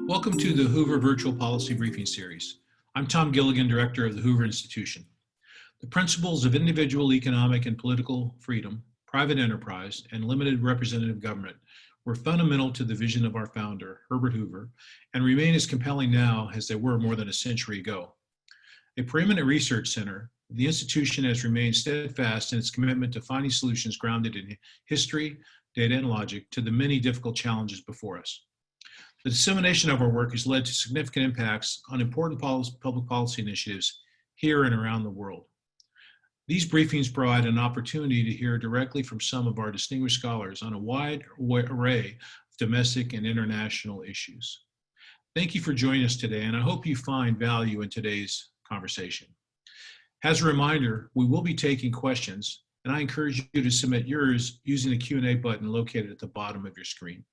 Welcome to the Hoover Virtual Policy Briefing Series. I'm Tom Gilligan, Director of the Hoover Institution. The principles of individual economic and political freedom, private enterprise, and limited representative government were fundamental to the vision of our founder, Herbert Hoover, and remain as compelling now as they were more than a century ago. A preeminent research center, the institution has remained steadfast in its commitment to finding solutions grounded in history, data, and logic to the many difficult challenges before us. The dissemination of our work has led to significant impacts on important public policy initiatives here and around the world. These briefings provide an opportunity to hear directly from some of our distinguished scholars on a wide array of domestic and international issues. Thank you for joining us today, and I hope you find value in today's conversation. As a reminder, we will be taking questions, and I encourage you to submit yours using the Q&A button located at the bottom of your screen.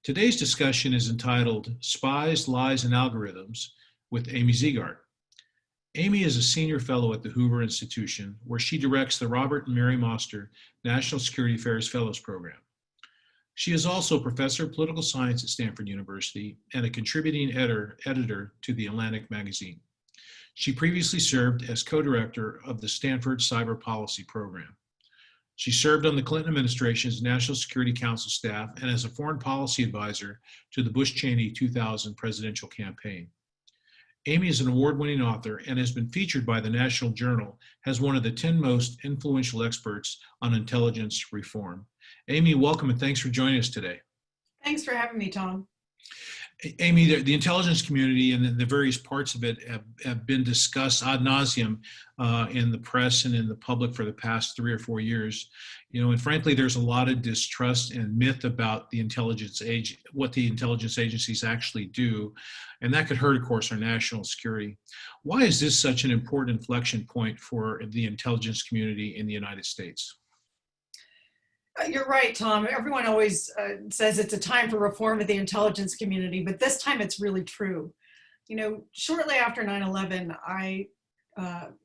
Today's discussion is entitled Spies, Lies, and Algorithms with Amy Zegart. Amy is a senior fellow at the Hoover Institution, where she directs the Robert and Marion Oster National Security Affairs Fellows Program. She is also a professor of political science at Stanford University and a contributing editor to The Atlantic magazine. She previously served as co-director of the Stanford Cyber Policy Program. She served on the Clinton administration's National Security Council staff and as a foreign policy advisor to the Bush-Cheney 2000 presidential campaign. Amy is an award-winning author and has been featured by the National Journal as one of the 10 most influential experts on intelligence reform. Amy, welcome and thanks for joining us today. Thanks for having me, Tom. Amy, the intelligence community and the various parts of it have been discussed ad nauseum in the press and in the public for the past 3 or 4 years. You know, and frankly, there's a lot of distrust and myth about the intelligence what the intelligence agencies actually do, and that could hurt, of course, our national security. Why is this such an important inflection point for the intelligence community in the United States? You're right, Tom. Everyone always says it's a time for reform of the intelligence community, but this time it's really true. You know, shortly after 9/11, I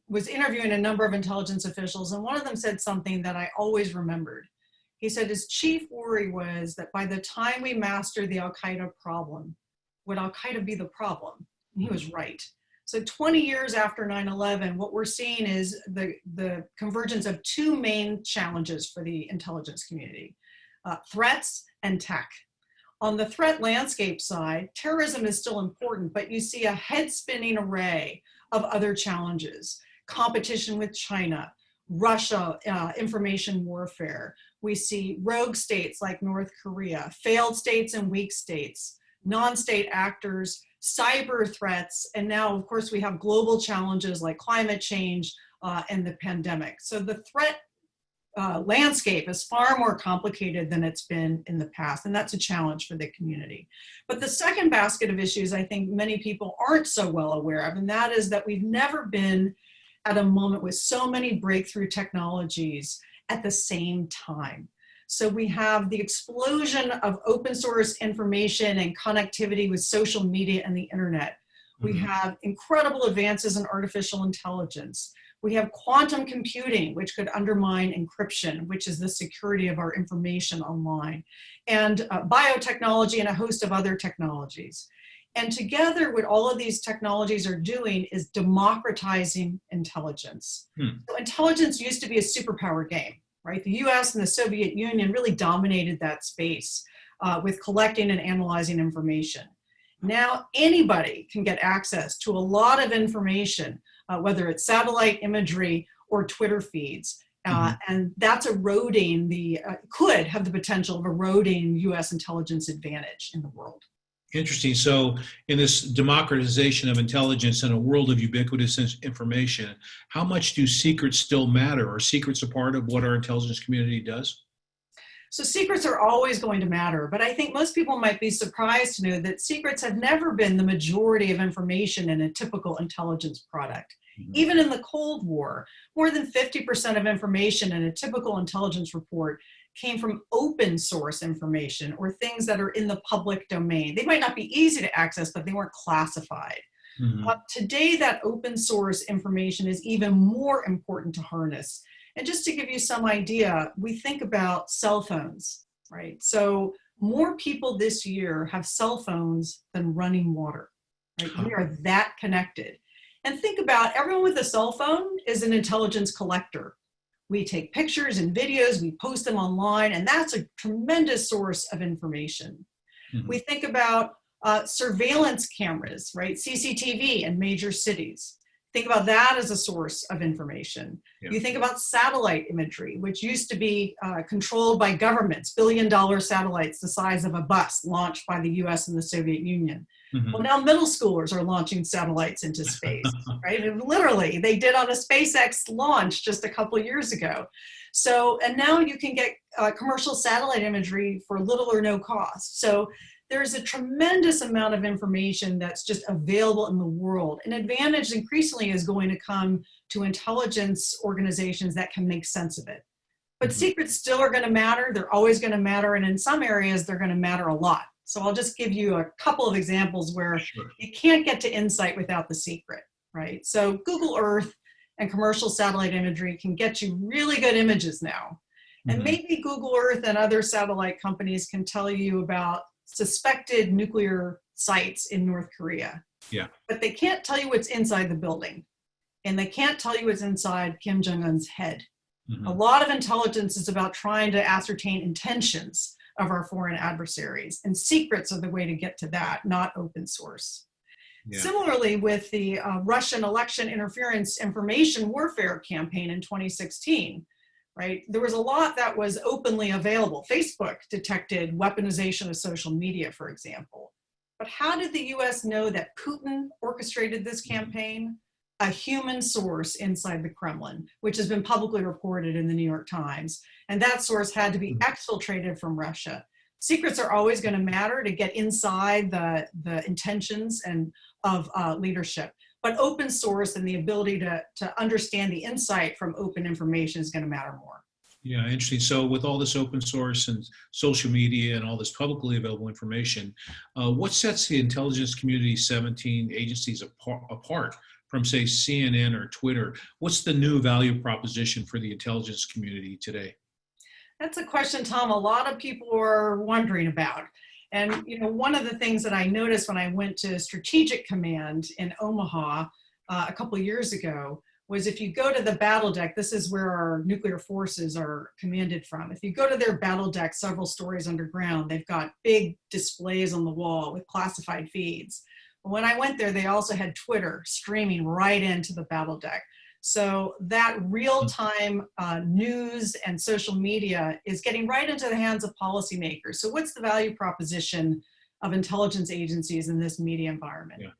was interviewing a number of intelligence officials, and one of them said something that I always remembered. He said his chief worry was that by the time we master the Al-Qaeda problem, would Al-Qaeda be the problem? And he was right. So 20 years after 9/11, what we're seeing is the convergence of two main challenges for the intelligence community, threats and tech. On the threat landscape side, terrorism is still important, but you see a head-spinning array of other challenges. Competition with China, Russia, information warfare. We see rogue states like North Korea, failed states and weak states, non-state actors, cyber threats, and now, of course, we have global challenges like climate change and the pandemic. So the threat landscape is far more complicated than it's been in the past, and that's a challenge for the community. But the second basket of issues I think many people aren't so well aware of, and that is that we've never been at a moment with so many breakthrough technologies at the same time. So we have the explosion of open source information and connectivity with social media and the internet. We have incredible advances in artificial intelligence. We have quantum computing, which could undermine encryption, which is the security of our information online, and biotechnology and a host of other technologies. And together, what all of these technologies are doing is democratizing intelligence. So intelligence used to be a superpower game. Right? The US and the Soviet Union really dominated that space with collecting and analyzing information. Now anybody can get access to a lot of information, whether it's satellite imagery or Twitter feeds. And that's eroding could have the potential of eroding US intelligence advantage in the world. Interesting. So in this democratization of intelligence in a world of ubiquitous information, how much do secrets still matter? Are secrets a part of what our intelligence community does? So secrets are always going to matter, but I think most people might be surprised to know that secrets have never been the majority of information in a typical intelligence product. Even in the Cold War, more than 50% of information in a typical intelligence report came from open source information or things that are in the public domain. They might not be easy to access, but they weren't classified. Today, that open source information is even more important to harness. And just to give you some idea, we think about cell phones, right? So more people this year have cell phones than running water. Right? We are that connected. And think about everyone with a cell phone is an intelligence collector. We take pictures and videos, we post them online, and that's a tremendous source of information. Mm-hmm. We think about surveillance cameras, right? CCTV in major cities. Think about that as a source of information. Yeah. You think about satellite imagery, which used to be controlled by governments, billion-dollar satellites the size of a bus launched by the US and the Soviet Union. Mm-hmm. Well, now middle schoolers are launching satellites into space, right? And literally, they did on a SpaceX launch just a couple of years ago. So, and now you can get commercial satellite imagery for little or no cost. So there's a tremendous amount of information that's just available in the world. An advantage increasingly is going to come to intelligence organizations that can make sense of it. But mm-hmm. secrets still are going to matter. They're always going to matter. And in some areas, they're going to matter a lot. So I'll just give you a couple of examples where you can't get to insight without the secret, right? So Google Earth and commercial satellite imagery can get you really good images now. Mm-hmm. And maybe Google Earth and other satellite companies can tell you about suspected nuclear sites in North Korea. Yeah. But they can't tell you what's inside the building. And they can't tell you what's inside Kim Jong-un's head. Mm-hmm. A lot of intelligence is about trying to ascertain intentions of our foreign adversaries. And secrets are the way to get to that, not open source. Yeah. Similarly, with the Russian election interference information warfare campaign in 2016, right? There was a lot that was openly available. Facebook detected weaponization of social media, for example. But how did the US know that Putin orchestrated this campaign? A human source inside the Kremlin, which has been publicly reported in the New York Times. And that source had to be exfiltrated from Russia. Secrets are always going to matter to get inside the intentions and of leadership. But open source and the ability to understand the insight from open information is going to matter more. Yeah, interesting. So with all this open source and social media and all this publicly available information, what sets the intelligence community 17 agencies apart from, say, CNN or Twitter? What's the new value proposition for the intelligence community today? That's a question, Tom, a lot of people are wondering about. And one of the things that I noticed when I went to Strategic Command in Omaha a couple of years ago was if you go to the battle deck, this is where our nuclear forces are commanded from. If you go to their battle deck, several stories underground, they've got big displays on the wall with classified feeds. When I went there, they also had Twitter streaming right into the battle deck. So that real-time news and social media is getting right into the hands of policymakers. So what's the value proposition of intelligence agencies in this media environment? Yeah.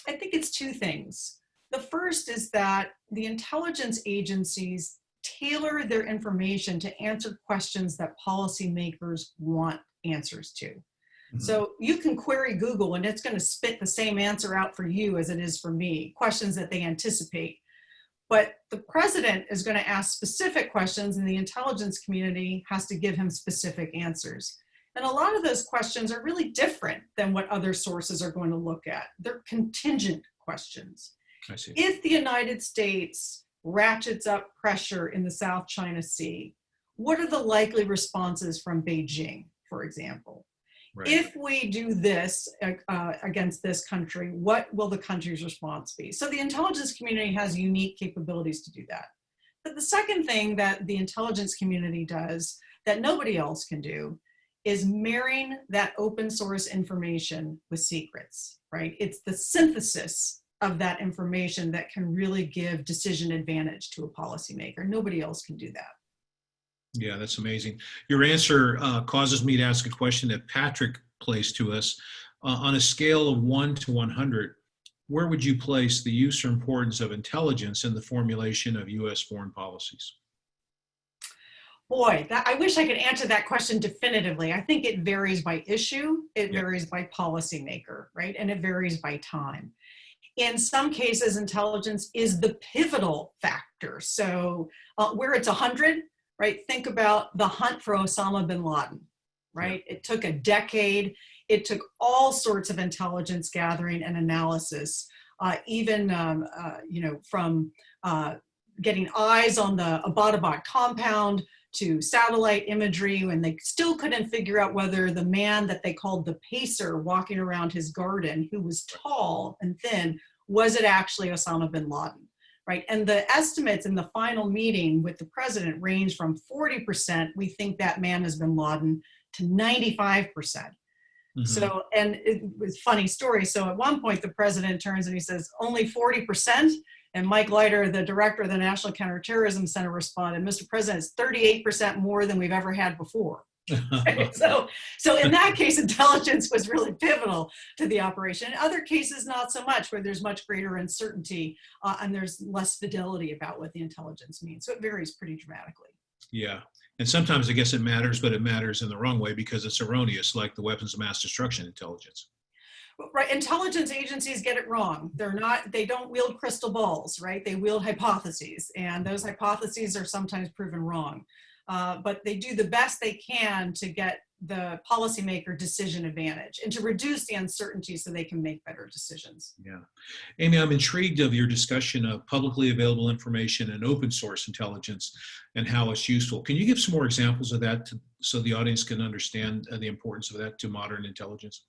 I think it's two things. The first is that the intelligence agencies tailor their information to answer questions that policymakers want answers to. Mm-hmm. So you can query Google and it's going to spit the same answer out for you as it is for me, questions that they anticipate. But the president is going to ask specific questions and the intelligence community has to give him specific answers. And a lot of those questions are really different than what other sources are going to look at. They're contingent questions. I see. If the United States ratchets up pressure in the South China Sea, what are the likely responses from Beijing, for example? Right. If we do this against this country, what will the country's response be? So the intelligence community has unique capabilities to do that. But the second thing that the intelligence community does that nobody else can do is marrying that open source information with secrets, right? It's the synthesis of that information that can really give decision advantage to a policymaker. Nobody else can do that. Yeah, that's amazing. Your answer causes me to ask a question that Patrick placed to us. On a scale of 1 to 100, where would you place the use or importance of intelligence in the formulation of U.S. foreign policies? Boy, I wish I could answer that question definitively. I think it varies by issue, it varies by policymaker, right? And it varies by time. In some cases, intelligence is the pivotal factor. So where it's 100, right? Think about the hunt for Osama bin Laden, right? Yeah. It took a decade. It took all sorts of intelligence gathering and analysis, even from getting eyes on the Abbottabad compound to satellite imagery, when they still couldn't figure out whether the man that they called the pacer walking around his garden, who was tall and thin, was it actually Osama bin Laden, right? And the estimates in the final meeting with the president range from 40%, we think that man is bin Laden, to 95%. So, and it was a funny story. So at one point, the president turns and he says, only 40%? And Mike Leiter, the director of the National Counterterrorism Center, responded, Mr. President, it's 38% more than we've ever had before. So in that case, intelligence was really pivotal to the operation. In other cases, not so much, where there's much greater uncertainty and there's less fidelity about what the intelligence means. So it varies pretty dramatically. Yeah. And sometimes I guess it matters, but it matters in the wrong way because it's erroneous, like the weapons of mass destruction intelligence. Right, intelligence agencies get it wrong. They don't wield crystal balls, right? They wield hypotheses, and those hypotheses are sometimes proven wrong. But they do the best they can to get the policymaker decision advantage and to reduce the uncertainty so they can make better decisions. Yeah. Amy, I'm intrigued of your discussion of publicly available information and open source intelligence and how it's useful. Can you give some more examples of that so the audience can understand the importance of that to modern intelligence?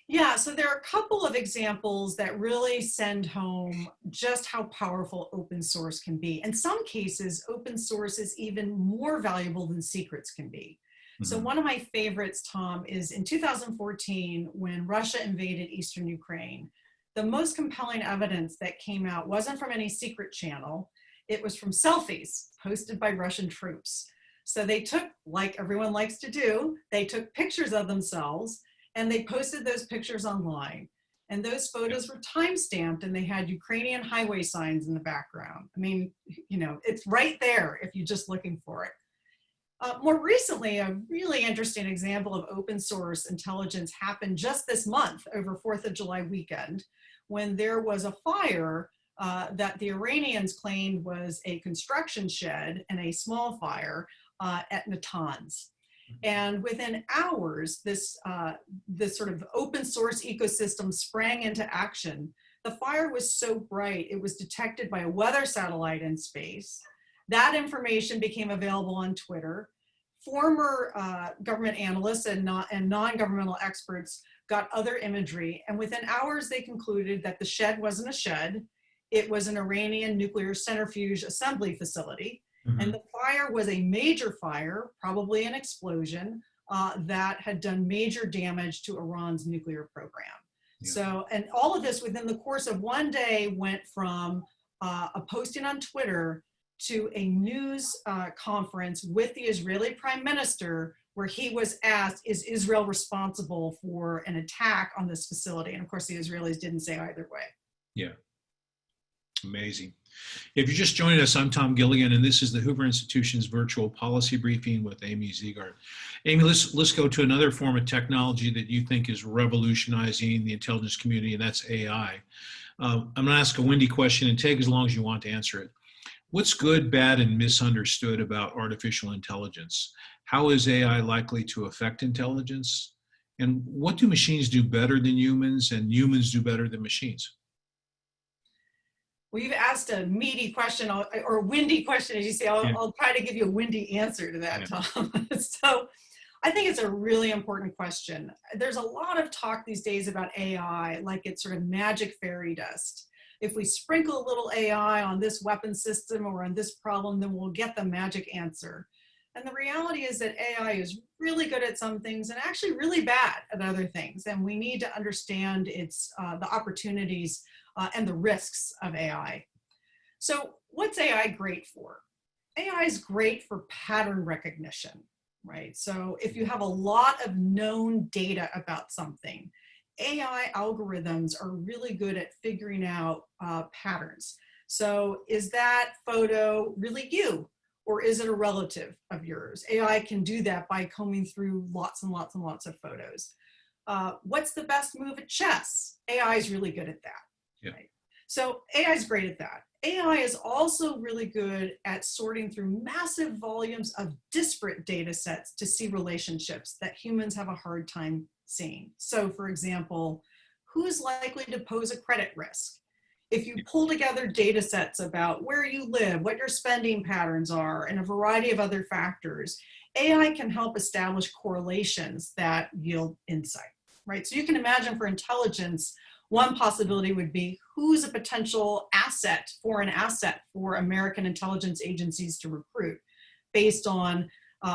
Yeah, so there are a couple of examples that really send home just how powerful open source can be. In some cases, open source is even more valuable than secrets can be. So one of my favorites, Tom, is in 2014, when Russia invaded Eastern Ukraine. The most compelling evidence that came out wasn't from any secret channel. It was from selfies posted by Russian troops. So they took, like everyone likes to do, they took pictures of themselves and they posted those pictures online. And those photos were time-stamped and they had Ukrainian highway signs in the background. I mean, you know, it's right there if you're just looking for it. More recently, a really interesting example of open source intelligence happened just this month over 4th of July weekend, when there was a fire that the Iranians claimed was a construction shed and a small fire at Natanz. And within hours, this sort of open source ecosystem sprang into action. The fire was so bright, it was detected by a weather satellite in space. That information became available on Twitter. Former government analysts and non-governmental experts got other imagery, and within hours they concluded that the shed wasn't a shed, it was an Iranian nuclear centrifuge assembly facility, and the fire was a major fire, probably an explosion, that had done major damage to Iran's nuclear program. Yeah. So, and all of this within the course of one day went from a posting on Twitter to a news conference with the Israeli Prime Minister, where he was asked, is Israel responsible for an attack on this facility? And of course, the Israelis didn't say either way. Yeah, amazing. If you're just joining us, I'm Tom Gilligan, and this is the Hoover Institution's virtual policy briefing with Amy Zegart. Amy, let's go to another form of technology that you think is revolutionizing the intelligence community, and that's AI. I'm going to ask a windy question, and take as long as you want to answer it. What's good, bad, and misunderstood about artificial intelligence? How is AI likely to affect intelligence? And what do machines do better than humans, and humans do better than machines? Well, you've asked a meaty question, or a windy question, as you say. I'll try to give you a windy answer to that, Tom. So I think it's a really important question. There's a lot of talk these days about AI like it's sort of magic fairy dust. If we sprinkle a little AI on this weapon system or on this problem, then we'll get the magic answer. And the reality is that AI is really good at some things and actually really bad at other things. And we need to understand the opportunities and the risks of AI. So what's AI great for? AI is great for pattern recognition, right? So if you have a lot of known data about something, AI algorithms are really good at figuring out patterns. So is that photo really you, or is it a relative of yours? AI can do that by combing through lots and lots and lots of photos. What's the best move at chess? AI is really good at that. Yeah. Right? So AI is great at that. AI is also really good at sorting through massive volumes of disparate data sets to see relationships that humans have a hard time seeing. So for example, who's likely to pose a credit risk? if you pull together data sets about where you live, what your spending patterns are, and a variety of other factors, AI can help establish correlations that yield insight, right? So you can imagine for intelligence, one possibility would be who's a potential asset, foreign asset for American intelligence agencies to recruit based on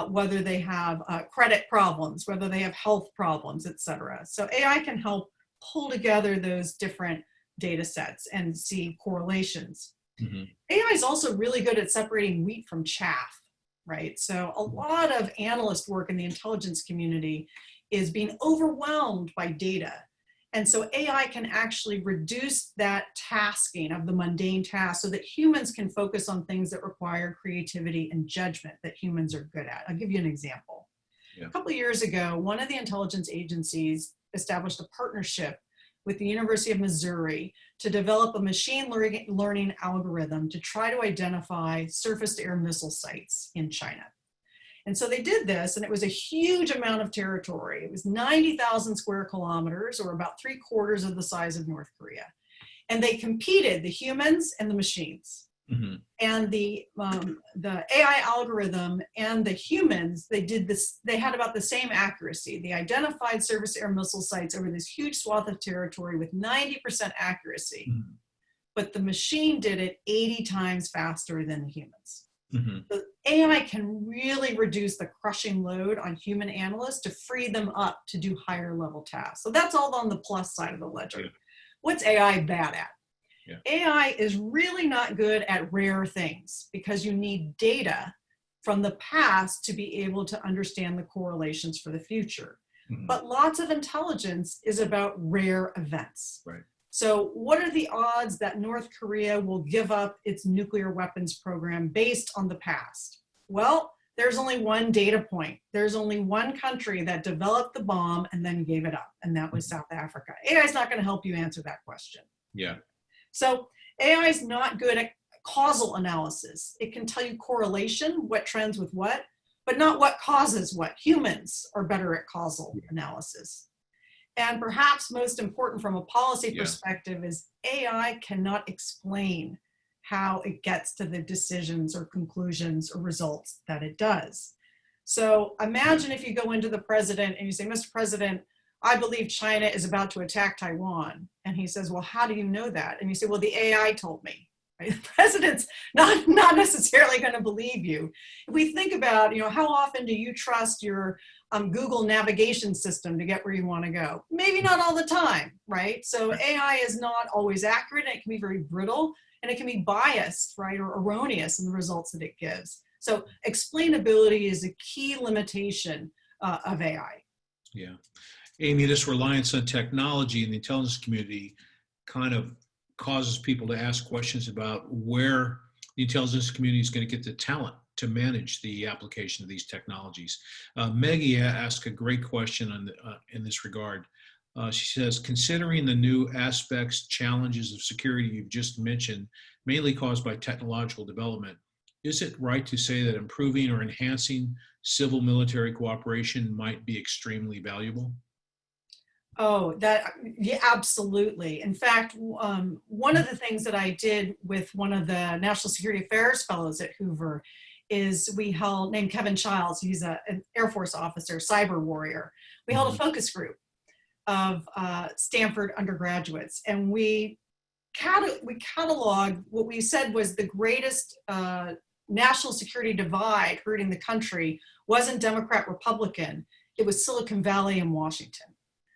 whether they have credit problems, whether they have health problems, et cetera. So AI can help pull together those different data sets and see correlations. Mm-hmm. AI is also really good at separating wheat from chaff, right? So a lot of analyst work in the intelligence community is being overwhelmed by data. And so AI can actually reduce that tasking of the mundane tasks so that humans can focus on things that require creativity and judgment that humans are good at. I'll give you an example. Yeah. A couple of years ago, one of the intelligence agencies established a partnership with the University of Missouri to develop a machine learning algorithm to try to identify surface-to-air missile sites in China. And so they did this, and it was a huge amount of territory. It was 90,000 square kilometers, or about 3/4 of the size of North Korea. And they competed, the humans and the machines. Mm-hmm. And the AI algorithm and the humans, they had about the same accuracy. They identified surface-to-air missile sites over this huge swath of territory with 90% accuracy. Mm-hmm. But the machine did it 80 times faster than the humans. Mm-hmm. So AI can really reduce the crushing load on human analysts to free them up to do higher level tasks. So that's all on the plus side of the ledger. Yeah. What's AI bad at? Yeah. AI is really not good at rare things because you need data from the past to be able to understand the correlations for the future. Mm-hmm. But lots of intelligence is about rare events. Right. So what are the odds that North Korea will give up its nuclear weapons program based on the past? Well, there's only one data point. There's only one country that developed the bomb and then gave it up, and that was South Africa. AI is not going to help you answer that question. Yeah. So AI is not good at causal analysis. It can tell you correlation, what trends with what, but not what causes what. Humans are better at causal analysis. And perhaps most important from a policy perspective is AI cannot explain how it gets to the decisions or conclusions or results that it does. So imagine if you go into the president and you say, Mr. President, I believe China is about to attack Taiwan. And he says, well, how do you know that? And you say, well, the AI told me. Right? The president's not necessarily going to believe you. If we think about, how often do you trust your Google navigation system to get where you want to go? Maybe not all the time, right? So AI is not always accurate, and it can be very brittle, and it can be biased, right, or erroneous in the results that it gives. So explainability is a key limitation of AI. Yeah. Amy, this reliance on technology in the intelligence community kind of causes people to ask questions about where the intelligence community is going to get the talent to manage the application of these technologies. Maggie asked a great question in this regard. She says, considering the new aspects, challenges of security you've just mentioned, mainly caused by technological development, is it right to say that improving or enhancing civil-military cooperation might be extremely valuable? Oh, yeah, absolutely. In fact, one of the things that I did with one of the National Security Affairs Fellows at Hoover is named Kevin Childs, he's an Air Force officer, cyber warrior. We held a focus group of Stanford undergraduates, and we cataloged what we said was the greatest national security divide hurting the country wasn't Democrat-Republican, it was Silicon Valley and Washington.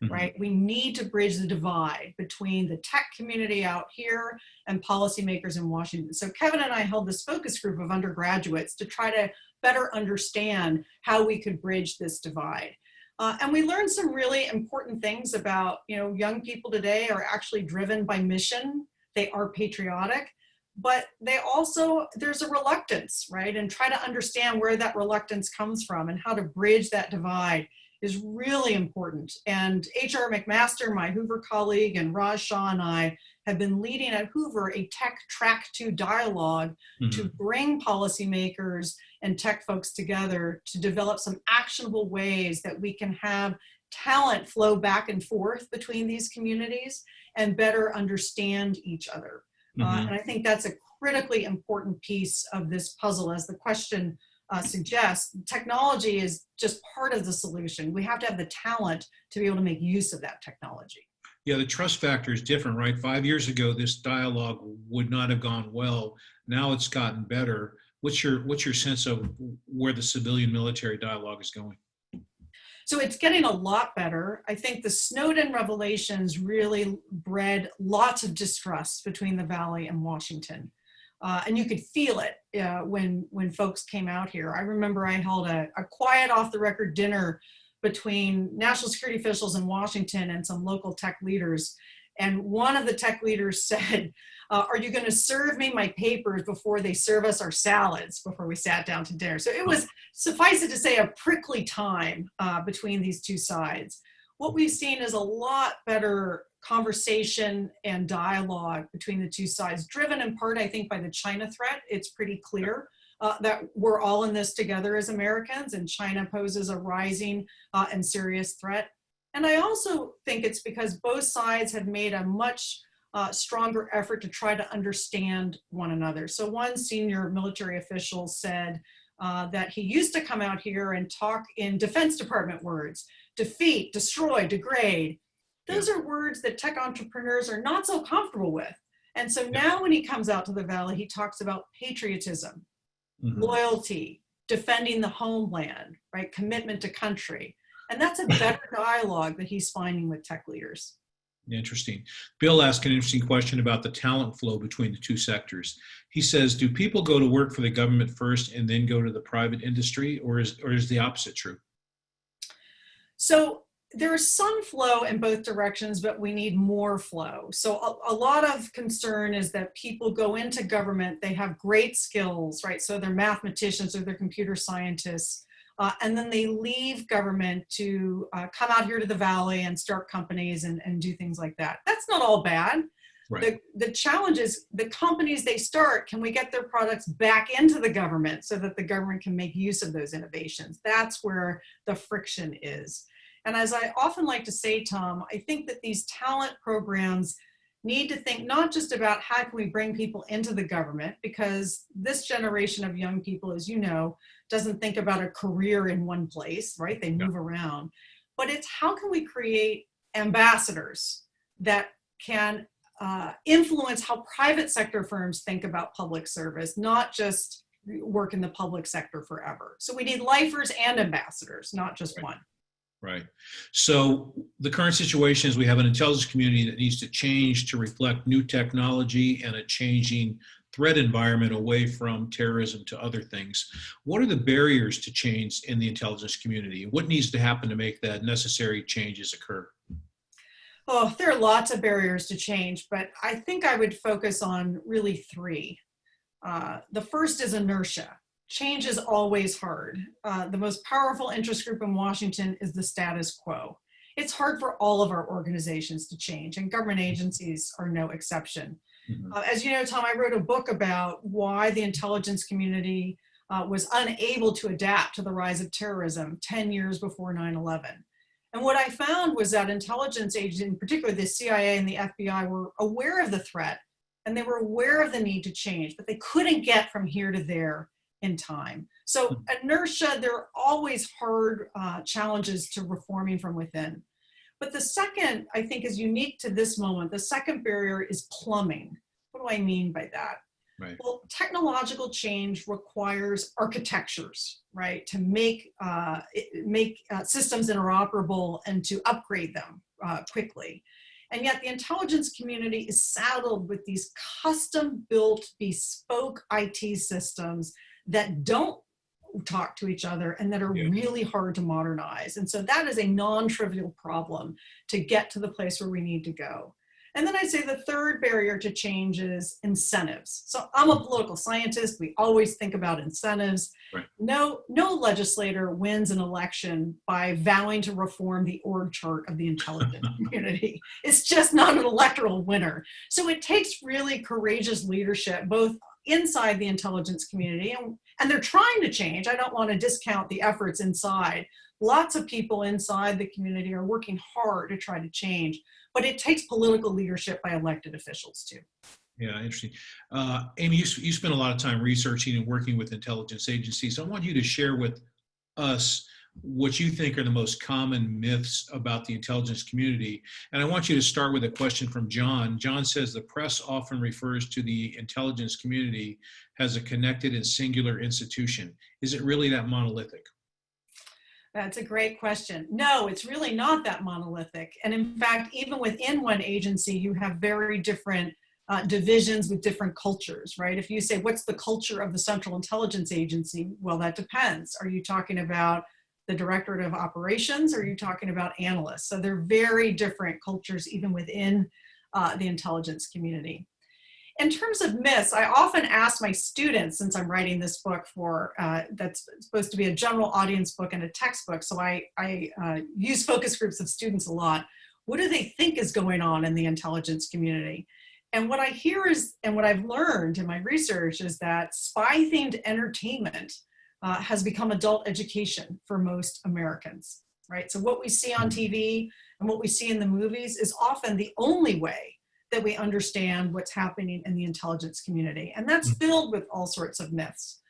Mm-hmm. Right? We need to bridge the divide between the tech community out here and policymakers in Washington. So Kevin and I held this focus group of undergraduates to try to better understand how we could bridge this divide. And we learned some really important things about, young people today are actually driven by mission. They are patriotic, but there's a reluctance, right? And try to understand where that reluctance comes from and how to bridge that divide is really important. And H.R. McMaster, my Hoover colleague, and Raj Shah and I have been leading at Hoover a tech track 2 dialogue to bring policymakers and tech folks together to develop some actionable ways that we can have talent flow back and forth between these communities and better understand each other. Mhm. And I think that's a critically important piece of this puzzle. As the question suggests, technology is just part of the solution. We have to have the talent to be able to make use of that technology. Yeah, the trust factor is different, right? 5 years ago, this dialogue would not have gone well. Now it's gotten better. What's your sense of where the civilian military dialogue is going? So it's getting a lot better. I think the Snowden revelations really bred lots of distrust between the Valley and Washington. And you could feel it when folks came out here. I remember I held a quiet off the record dinner between national security officials in Washington and some local tech leaders. And one of the tech leaders said, are you going to serve me my papers before they serve us our salads before we sat down to dinner? So it was, suffice it to say, a prickly time between these two sides. What we've seen is a lot better conversation and dialogue between the two sides, driven in part, I think, by the China threat. It's pretty clear that we're all in this together as Americans, and China poses a rising and serious threat. And I also think it's because both sides have made a much stronger effort to try to understand one another. So one senior military official said that he used to come out here and talk in Defense Department words: defeat, destroy, degrade. Those are words that tech entrepreneurs are not so comfortable with. And so now when he comes out to the Valley, he talks about patriotism, loyalty, defending the homeland, right? Commitment to country. And that's a better dialogue that he's finding with tech leaders. Interesting. Bill asked an interesting question about the talent flow between the two sectors. He says, do people go to work for the government first and then go to the private industry, or is the opposite true? So there is some flow in both directions, but we need more flow. So a lot of concern is that people go into government, they have great skills, right? So they're mathematicians or they're computer scientists. And then they leave government to come out here to the Valley and start companies and do things like that. That's not all bad. Right. The challenge is the companies they start, can we get their products back into the government so that the government can make use of those innovations? That's where the friction is. And as I often like to say, Tom, I think that these talent programs need to think not just about how can we bring people into the government, because this generation of young people, as you know, doesn't think about a career in one place, right? They move around. But it's how can we create ambassadors that can influence how private sector firms think about public service, not just work in the public sector forever. So we need lifers and ambassadors, not just one. Right. So the current situation is we have an intelligence community that needs to change to reflect new technology and a changing threat environment away from terrorism to other things. What are the barriers to change in the intelligence community? What needs to happen to make that necessary changes occur? Oh, there are lots of barriers to change, but I think I would focus on really three. The first is inertia. Change is always hard. The most powerful interest group in Washington is the status quo. It's hard for all of our organizations to change, and government agencies are no exception. As you know, Tom, I wrote a book about why the intelligence community was unable to adapt to the rise of terrorism 10 years before 9/11. And what I found was that intelligence agents, in particular the CIA and the FBI, were aware of the threat, and they were aware of the need to change, but they couldn't get from here to there in time. So inertia, there are always hard challenges to reforming from within. But the second, I think, is unique to this moment. The second barrier is plumbing. What do I mean by that? Right. Well, technological change requires architectures, right, to make systems interoperable and to upgrade them quickly. And yet the intelligence community is saddled with these custom-built, bespoke IT systems that don't talk to each other and that are really hard to modernize. And so that is a non-trivial problem to get to the place where we need to go. And then I'd say the third barrier to change is incentives. So I'm a political scientist. We always think about incentives. Right. No legislator wins an election by vowing to reform the org chart of the intelligence community. It's just not an electoral winner. So it takes really courageous leadership, both inside the intelligence community, and they're trying to change. I don't want to discount the efforts inside. Lots of people inside the community are working hard to try to change, but it takes political leadership by elected officials too. Yeah, interesting. Amy, you spent a lot of time researching and working with intelligence agencies. I want you to share with us what you think are the most common myths about the intelligence community. And I want you to start with a question from John. John says the press often refers to the intelligence community as a connected and singular institution. Is it really that monolithic? That's a great question. No, it's really not that monolithic. And in fact, even within one agency, you have very different divisions with different cultures, right? If you say, what's the culture of the Central Intelligence Agency? Well, that depends. Are you talking about the Directorate of Operations, or are you talking about analysts? So they're very different cultures even within the intelligence community. In terms of myths, I often ask my students, since I'm writing this book for, that's supposed to be a general audience book and a textbook, so I use focus groups of students a lot. What do they think is going on in the intelligence community? And what I hear is, and what I've learned in my research is that spy-themed entertainment has become adult education for most Americans, right? So what we see on TV and what we see in the movies is often the only way that we understand what's happening in the intelligence community. And that's filled with all sorts of myths.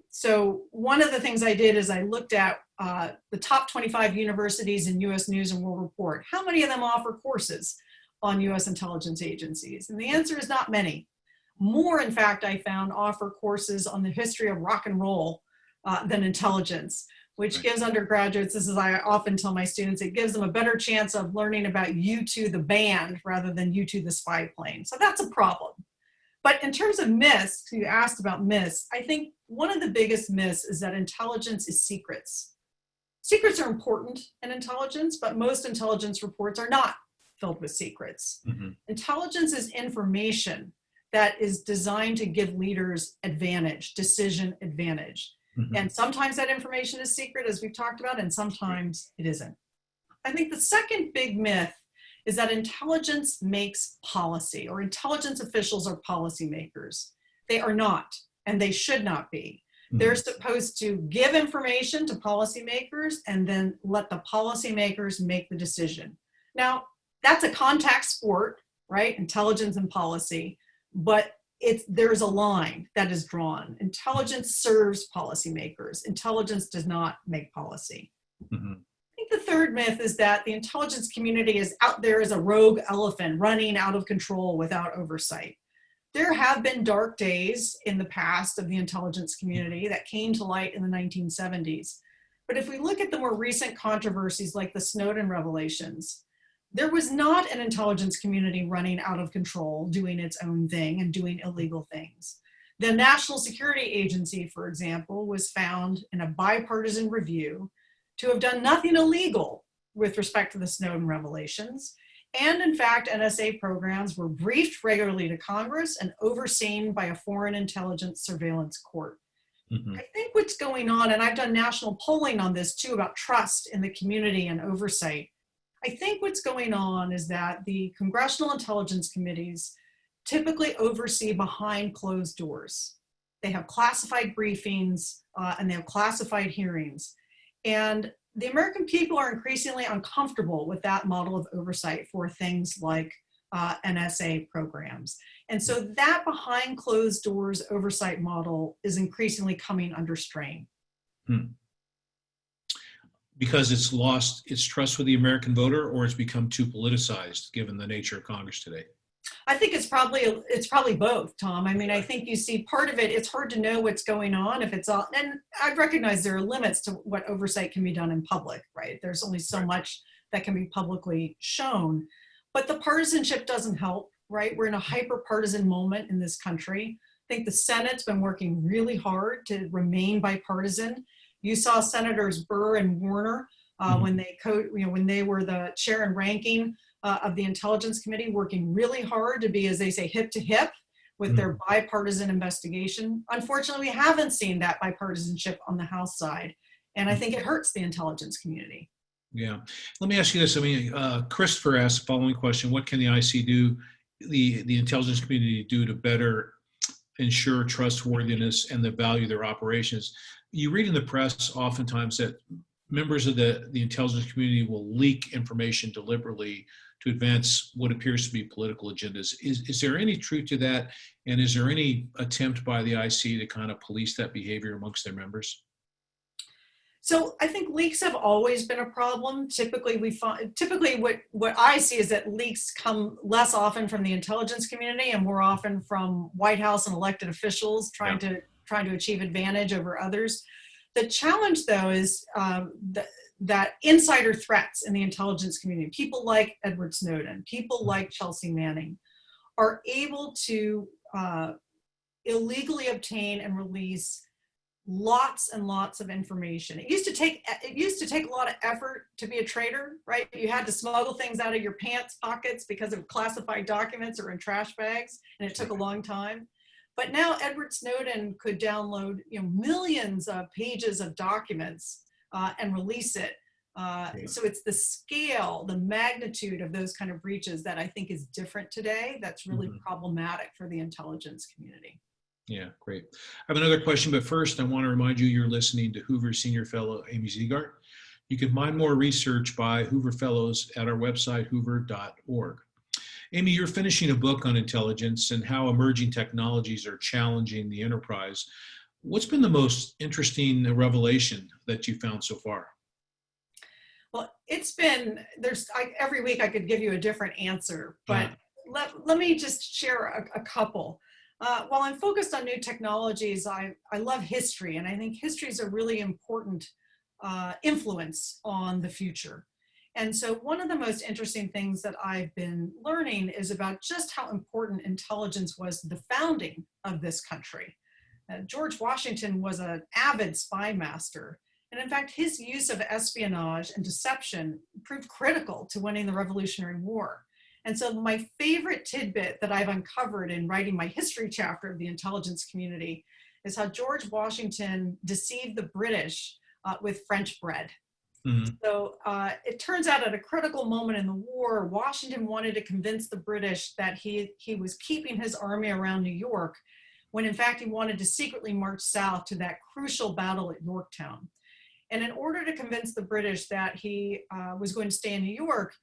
So one of the things I did is I looked at the top 25 universities in US News and World Report. How many of them offer courses on US intelligence agencies? And the answer is not many. More, in fact, I found offer courses on the history of rock and roll than intelligence, which gives undergraduates, this is I often tell my students, it gives them a better chance of learning about U2 the band rather than U2 the spy plane. So that's a problem. But in terms of myths, you asked about myths, I think one of the biggest myths is that intelligence is secrets. Secrets are important in intelligence, but most intelligence reports are not filled with secrets. Intelligence is information that is designed to give leaders advantage, decision advantage. And sometimes that information is secret, as we've talked about, and sometimes it isn't. I think the second big myth is that intelligence makes policy, or intelligence officials are policymakers. They are not, and they should not be. They're supposed to give information to policymakers and then let the policymakers make the decision. Now, that's a contact sport, right? Intelligence and policy, but there's a line that is drawn. Intelligence serves policymakers. Intelligence does not make policy. I think the third myth is that the intelligence community is out there as a rogue elephant running out of control without oversight. There have been dark days in the past of the intelligence community that came to light in the 1970s. But if we look at the more recent controversies like the Snowden revelations, there was not an intelligence community running out of control, doing its own thing and doing illegal things. The National Security Agency, for example, was found in a bipartisan review to have done nothing illegal with respect to the Snowden revelations. And in fact, NSA programs were briefed regularly to Congress and overseen by a foreign intelligence surveillance court. I think what's going on, and I've done national polling on this too, about trust in the community and oversight. I think what's going on is that the congressional intelligence committees typically oversee behind closed doors. They have classified briefings and they have classified hearings. And the American people are increasingly uncomfortable with that model of oversight for things like NSA programs. And so that behind closed doors oversight model is increasingly coming under strain. Because it's lost its trust with the American voter, or it's become too politicized given the nature of Congress today? I think it's probably both, Tom. I mean, I think you see part of it, it's hard to know what's going on if it's all, and I recognize there are limits to what oversight can be done in public, right? There's only so much that can be publicly shown, but the partisanship doesn't help, right? We're in a hyper-partisan moment in this country. I think the Senate's been working really hard to remain bipartisan. You saw Senators Burr and Warner when they were the chair and ranking of the Intelligence Committee, working really hard to be, as they say, hip to hip with their bipartisan investigation. Unfortunately, we haven't seen that bipartisanship on the House side, and I think it hurts the intelligence community. Yeah. Let me ask you this. I mean, Christopher asked the following question: what can the IC do, the intelligence community do to better ensure trustworthiness and the value of their operations? You read in the press oftentimes that members of the intelligence community will leak information deliberately to advance what appears to be political agendas. Is there any truth to that? And is there any attempt by the IC to kind of police that behavior amongst their members? So I think leaks have always been a problem. Typically, what I see is that leaks come less often from the intelligence community and more often from White House and elected officials trying to achieve advantage over others. The challenge, though, is that insider threats in the intelligence community, people like Edward Snowden, people like Chelsea Manning, are able to illegally obtain and release lots and lots of information. It used to take a lot of effort to be a traitor, right? You had to smuggle things out of your pants pockets because of classified documents or in trash bags, and it took a long time. But now Edward Snowden could download millions of pages of documents and release it. So it's the scale, the magnitude of those kind of breaches that I think is different today. That's really problematic for the intelligence community. Yeah, great. I have another question, but first I want to remind you you're listening to Hoover Senior Fellow Amy Zegart. You can find more research by Hoover Fellows at our website, hoover.org. Amy, you're finishing a book on intelligence and how emerging technologies are challenging the enterprise. What's been the most interesting revelation that you found so far? Well, every week I could give you a different answer, but let me just share a couple. While I'm focused on new technologies, I love history, and I think history is a really important influence on the future. And so one of the most interesting things that I've been learning is about just how important intelligence was to the founding of this country. George Washington was an avid spy master. And in fact, his use of espionage and deception proved critical to winning the Revolutionary War. And so my favorite tidbit that I've uncovered in writing my history chapter of the intelligence community is how George Washington deceived the British with French bread. So it turns out at a critical moment in the war, Washington wanted to convince the British that he was keeping his army around New York, when in fact he wanted to secretly march south to that crucial battle at Yorktown. And in order to convince the British that he was going to stay in New York,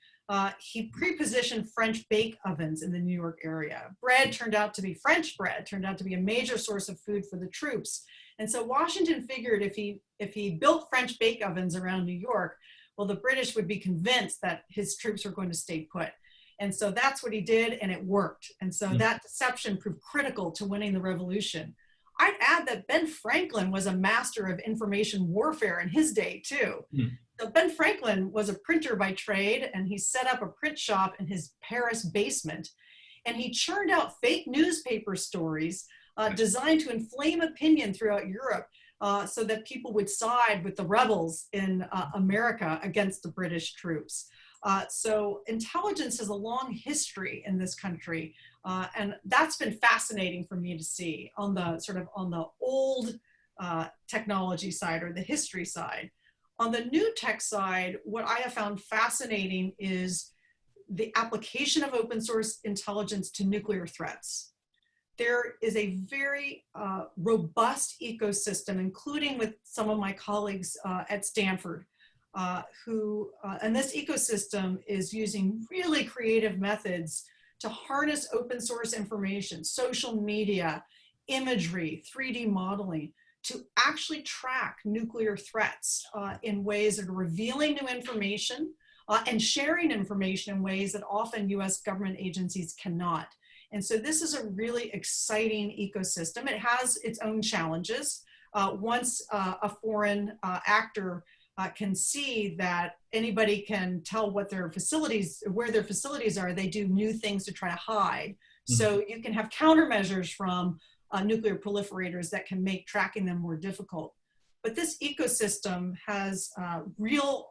he pre-positioned French bake ovens in the New York area. Bread turned out to be French bread, turned out to be a major source of food for the troops. And so Washington figured if he built French bake ovens around New York, well, the British would be convinced that his troops were going to stay put. And so that's what he did, and it worked. And so that deception proved critical to winning the revolution. I'd add that Ben Franklin was a master of information warfare in his day, too. So Ben Franklin was a printer by trade, and he set up a print shop in his Paris basement. And he churned out fake newspaper stories designed to inflame opinion throughout Europe so that people would side with the rebels in America against the British troops. So intelligence has a long history in this country, and that's been fascinating for me to see on the old technology side or the history side. On the new tech side, what I have found fascinating is the application of open source intelligence to nuclear threats. There is a very robust ecosystem, including with some of my colleagues at Stanford, and this ecosystem is using really creative methods to harness open source information, social media, imagery, 3D modeling, to actually track nuclear threats in ways that are revealing new information and sharing information in ways that often US government agencies cannot. And so this is a really exciting ecosystem. It has its own challenges. Once a foreign actor can see that anybody can tell where their facilities are, they do new things to try to hide. So you can have countermeasures from nuclear proliferators that can make tracking them more difficult. But this ecosystem has real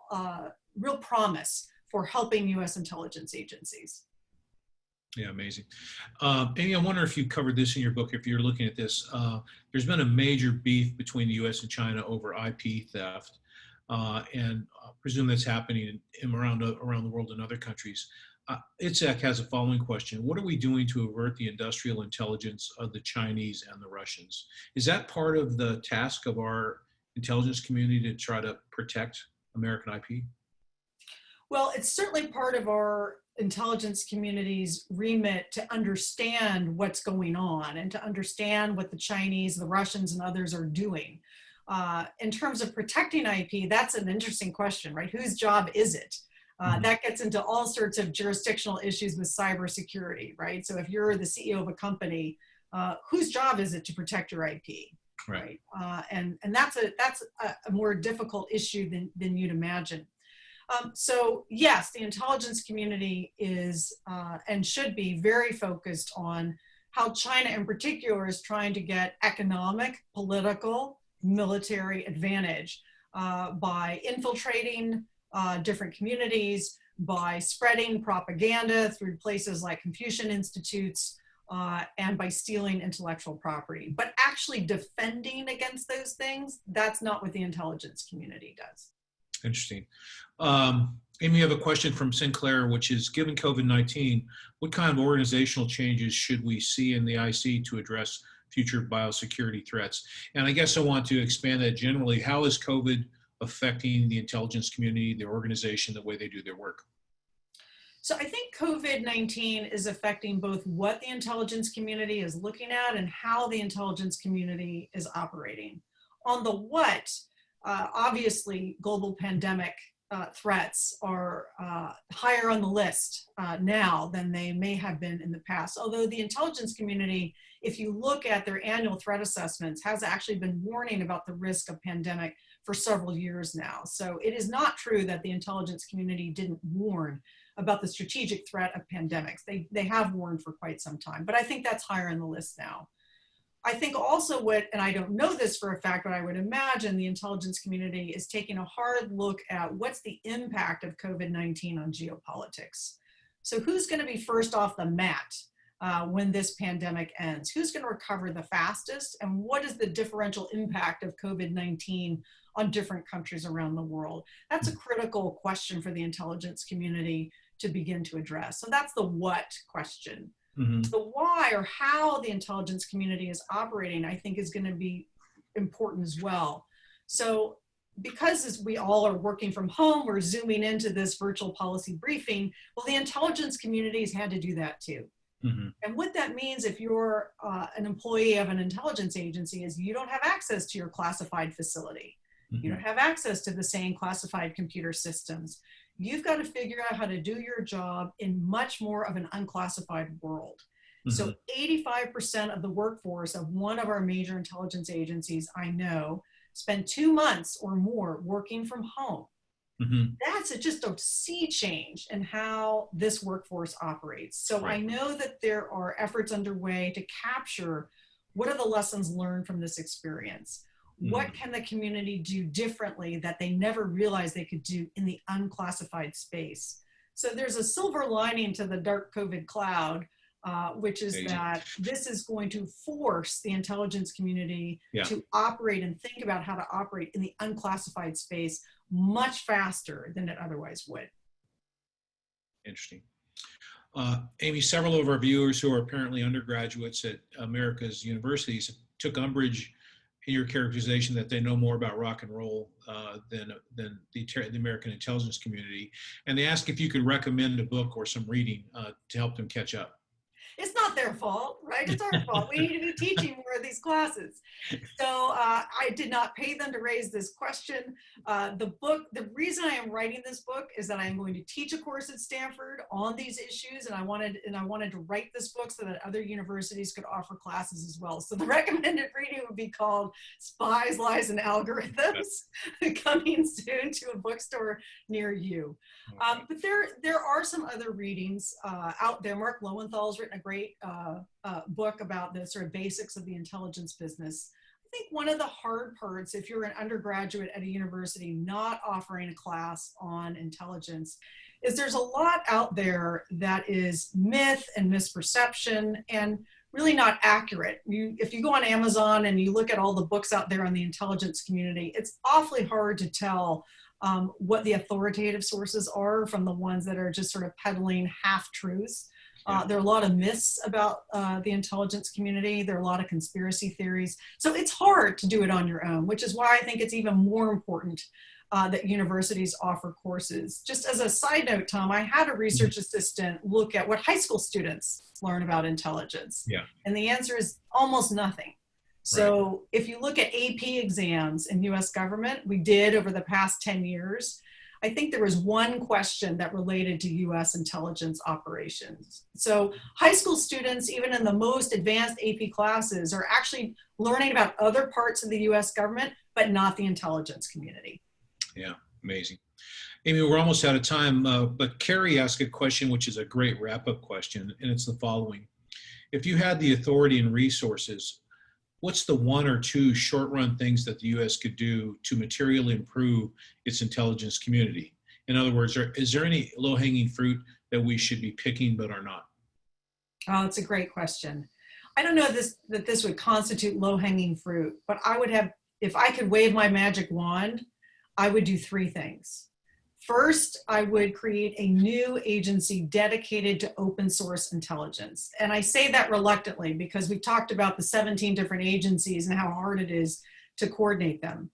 promise for helping US intelligence agencies. Yeah, amazing. Amy, I wonder if you covered this in your book, if you're looking at this. There's been a major beef between the US and China over IP theft, and I presume that's happening around the world in other countries. CISAC has a following question. What are we doing to avert the industrial intelligence of the Chinese and the Russians? Is that part of the task of our intelligence community to try to protect American IP? Well, it's certainly part of our intelligence community's remit to understand what's going on and to understand what the Chinese, the Russians, and others are doing. In terms of protecting IP, that's an interesting question, right? Whose job is it? That gets into all sorts of jurisdictional issues with cybersecurity, right? So if you're the CEO of a company, whose job is it to protect your IP? Right. And that's a more difficult issue than you'd imagine. So yes, the intelligence community is and should be very focused on how China in particular is trying to get economic, political, military advantage by infiltrating different communities, by spreading propaganda through places like Confucian institutes, and by stealing intellectual property. But actually defending against those things, that's not what the intelligence community does. Interesting. Amy, you have a question from Sinclair, which is, given COVID-19, what kind of organizational changes should we see in the IC to address future biosecurity threats? And I guess I want to expand that generally. How is COVID affecting the intelligence community, the organization, the way they do their work? So I think COVID-19 is affecting both what the intelligence community is looking at and how the intelligence community is operating. On the what, obviously global pandemic threats are higher on the list now than they may have been in the past. Although the intelligence community, if you look at their annual threat assessments, has actually been warning about the risk of pandemic for several years now. So it is not true that the intelligence community didn't warn about the strategic threat of pandemics. They have warned for quite some time, but I think that's higher on the list now. I think also and I don't know this for a fact, but I would imagine the intelligence community is taking a hard look at what's the impact of COVID-19 on geopolitics. So who's going to be first off the mat when this pandemic ends? Who's going to recover the fastest? And what is the differential impact of COVID-19 on different countries around the world? That's a critical question for the intelligence community to begin to address. So that's the what question. The why, or how the intelligence community is operating, I think is going to be important as well. So because as we all are working from home, we're zooming into this virtual policy briefing, well, the intelligence community has had to do that too. And what that means if you're an employee of an intelligence agency is you don't have access to your classified facility. You don't have access to the same classified computer systems. You've got to figure out how to do your job in much more of an unclassified world. So 85% of the workforce of one of our major intelligence agencies I know spend 2 months or more working from home. That's just a sea change in how this workforce operates. So I know that there are efforts underway to capture what are the lessons learned from this experience. What can the community do differently that they never realized they could do in the unclassified space? So there's a silver lining to the dark COVID cloud, which is that this is going to force the intelligence community to operate and think about how to operate in the unclassified space much faster than it otherwise would. Interesting. Amy, several of our viewers who are apparently undergraduates at America's universities took umbrage in your characterization that they know more about rock and roll than the American intelligence community. And they ask if you could recommend a book or some reading to help them catch up. It's not their fault, right? It's our fault. We need to be teaching more of these classes. So I did not pay them to raise this question. The reason I am writing this book is that I am going to teach a course at Stanford on these issues, and I wanted to write this book so that other universities could offer classes as well. So the recommended reading would be called Spies, Lies, and Algorithms, coming soon to a bookstore near you. But there are some other readings out there. Mark Lowenthal's written a great book about the sort of basics of the intelligence business. I think one of the hard parts, if you're an undergraduate at a university not offering a class on intelligence, is there's a lot out there that is myth and misperception and really not accurate. If you go on Amazon and you look at all the books out there on the intelligence community, it's awfully hard to tell what the authoritative sources are from the ones that are just sort of peddling half-truths. There are a lot of myths about the intelligence community. There are a lot of conspiracy theories. So it's hard to do it on your own, which is why I think it's even more important that universities offer courses. Just as a side note, Tom, I had a research assistant look at what high school students learn about intelligence. Yeah. And the answer is almost nothing. So if you look at AP exams in US government, we did over the past 10 years, I think there was one question that related to US intelligence operations. So high school students, even in the most advanced AP classes, are actually learning about other parts of the US government, but not the intelligence community. Yeah, amazing. Amy, we're almost out of time, but Carrie asked a question, which is a great wrap-up question, and it's the following. If you had the authority and resources, what's the one or two short-run things that the U.S. could do to materially improve its intelligence community? In other words, is there any low-hanging fruit that we should be picking but are not? Oh, it's a great question. I don't know that this would constitute low-hanging fruit, but I would have, if I could wave my magic wand, I would do three things. First, I would create a new agency dedicated to open source intelligence. And I say that reluctantly because we've talked about the 17 different agencies and how hard it is to coordinate them.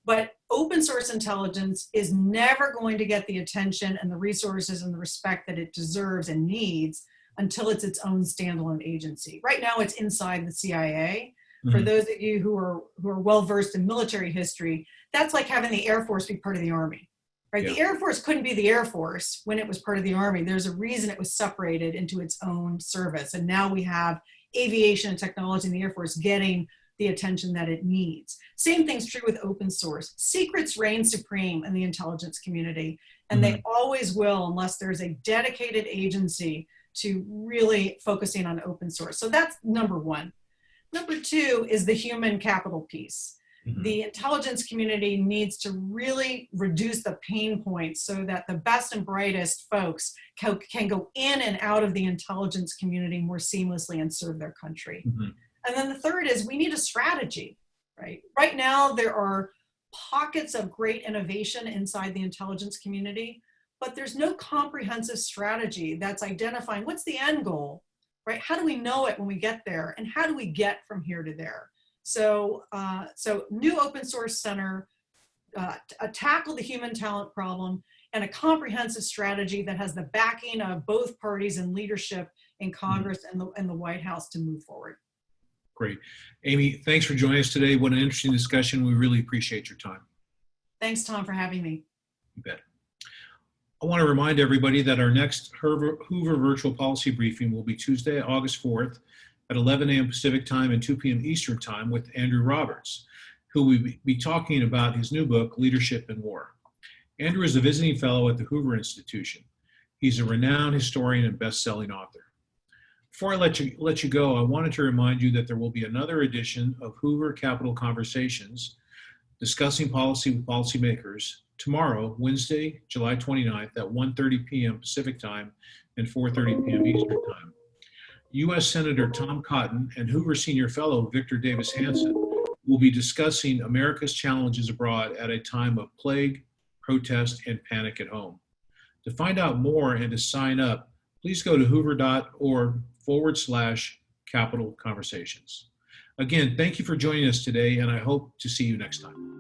But open source intelligence is never going to get the attention and the resources and the respect that it deserves and needs until it's its own standalone agency. Right now, it's inside the CIA. For those of you who are well-versed in military history, that's like having the Air Force be part of the Army. Right? Yeah. The Air Force couldn't be the Air Force when it was part of the Army. There's a reason it was separated into its own service. And now we have aviation and technology in the Air Force getting the attention that it needs. Same thing's true with open source. Secrets reign supreme in the intelligence community, and they always will unless there's a dedicated agency to really focusing on open source. So that's number one. Number two is the human capital piece. The intelligence community needs to really reduce the pain points so that the best and brightest folks can go in and out of the intelligence community more seamlessly and serve their country. And then the third is we need a strategy, right? Right now, there are pockets of great innovation inside the intelligence community, but there's no comprehensive strategy that's identifying what's the end goal, right? How do we know it when we get there? And how do we get from here to there? So, new open source center, tackle the human talent problem, and a comprehensive strategy that has the backing of both parties and leadership in Congress and the White House to move forward. Great. Amy, thanks for joining us today. What an interesting discussion. We really appreciate your time. Thanks, Tom, for having me. You bet. I want to remind everybody that our next Hoover Virtual Policy Briefing will be Tuesday, August 4th, at 11 a.m. Pacific Time and 2 p.m. Eastern Time with Andrew Roberts, who will be talking about his new book, Leadership in War. Andrew is a visiting fellow at the Hoover Institution. He's a renowned historian and best-selling author. Before I let you go, I wanted to remind you that there will be another edition of Hoover Capital Conversations discussing policy with policymakers tomorrow, Wednesday, July 29th at 1:30 p.m. Pacific Time and 4:30 p.m. Eastern Time. U.S. Senator Tom Cotton and Hoover Senior Fellow Victor Davis Hanson will be discussing America's challenges abroad at a time of plague, protest, and panic at home. To find out more and to sign up, please go to hoover.org/Capital Conversations. Again, thank you for joining us today, and I hope to see you next time.